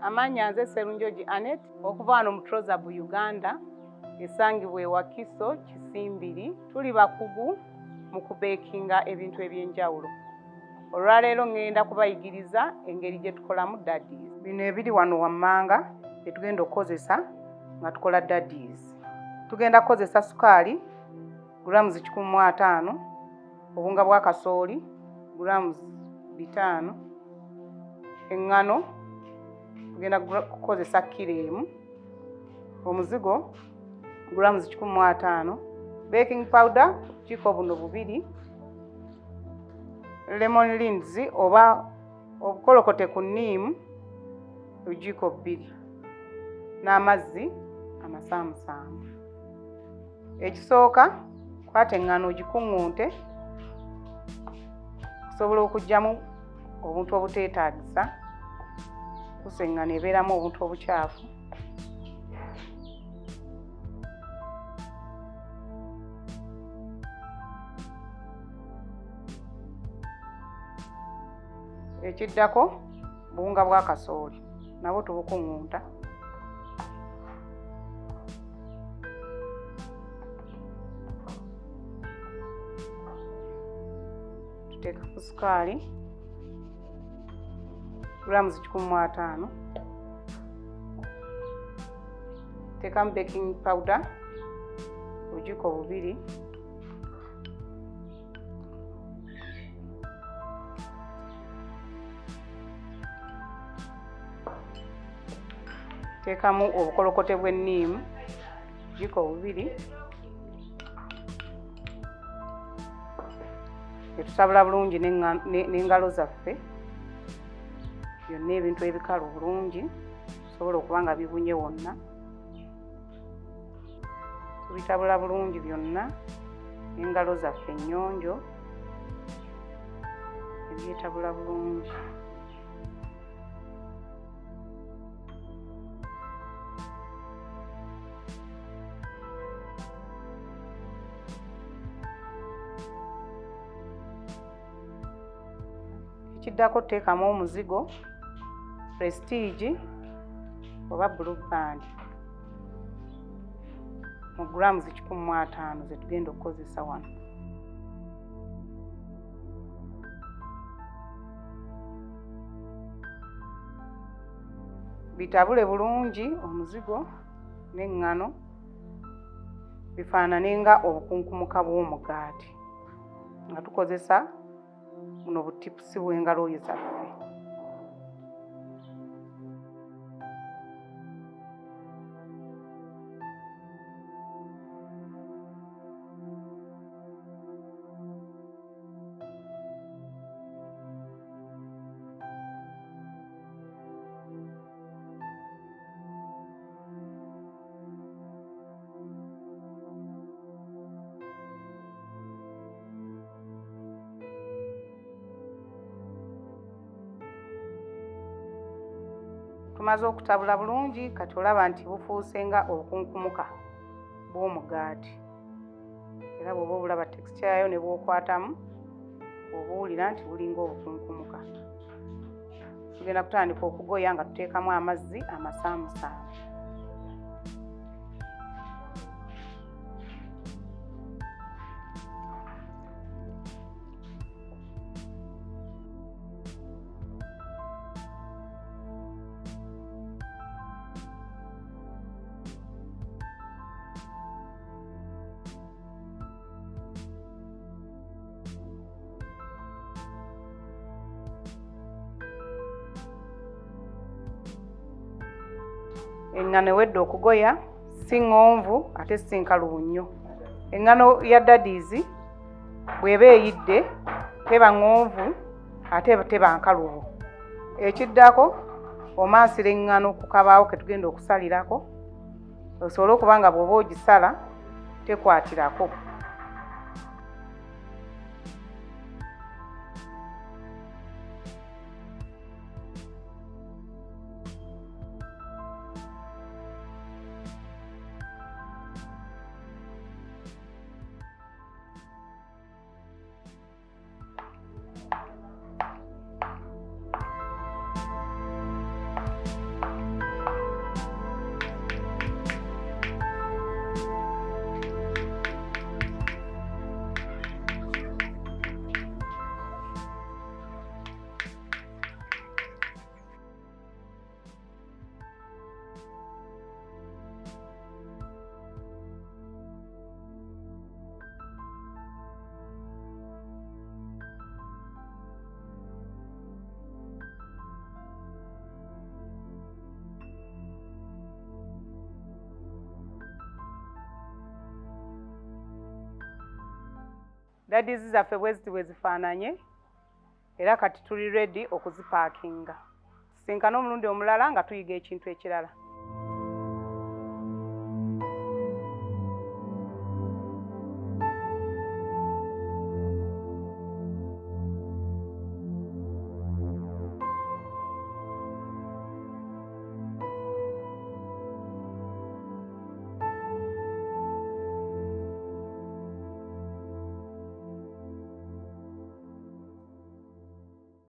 Amanya nze Serunjoji Anet okuva wano mu Trozabu Uganda esangibwa e Wakiso Kisimbiri. Tuli bakugu mu kubeekinga ebintu eby'enjawulo. Olwaleero ngenda kubayigiriza engeri gye tukolamu daddies. Bino ebiri wano wammanga bye tugenda okukozesa nga tukola daddies. Tugenda kukozesa sukaali grams 150, obunga bwa kasooli grams 5, engano tugenda kukozesa kilo emu, omuzigo grams 150, baking powder bukiiko buno 2, lemon rinds oba obukolokote ku nniimu bukiiko 2, n'amazzi amasaamusaamu. Ekisooka kwata engano ogikuŋŋunte okusobola okuggyamu obuntu obuteetaagisa. Kusa engano ebeeramu obuntu obukyafu. Ekiddako buwunga bwa kasooli nabwo tubukuŋŋunta. Tuteeka ku sukaali grams 150, teekamu baking powder bugiiko 2, teekamu obukolokote bw'enniimu bugiiko 2, etusabula bulungi n'engalo zaffe. Byonna ebintu ebikalu bulungi tusobola okuba nga bibunye wonna. Tubitabula bulungi byonna n'engalo zaffe ennyonjo ebyetabula bulungi. Ekiddako tuteekamu omuzigo Prestige oba Blue Band mu grams 150 ze tugenda okukozesa wano. Bitabule bulungi omuzigo n'engano bifaanane nga obukunkumuka bw'omugaati nga tukozesa buno butipusi bw'engalo zaffe. Tumaze okutabula bulungi kati olaba nti bufuuse nga obukunkumuka bw'omugaati. Era bw'oba obulaba texture yayo ne bw'okwatamu obuwulira nti bulinga obukunkumuka. Tugenda kutandika okugoya nga tuteekamu amazzi amasaamusaamu. Engano ewedde okugoya si ŋŋonvu ate si nkalubo nnyo. Engano ya daddies bw'eba eyidde teba ŋŋonvu ate teba nkalubo. Ekiddako omaansira engano ku kabaawo ke tugenda okusalirako osobole okuba nga bw'oba ogisala tekwatirako. Daddies zaffe bweziti bwe zifaananye era kati tuli ready okuzipaakinga. Tusinkana omulundi omulala nga tuyiga ekintu ekirala.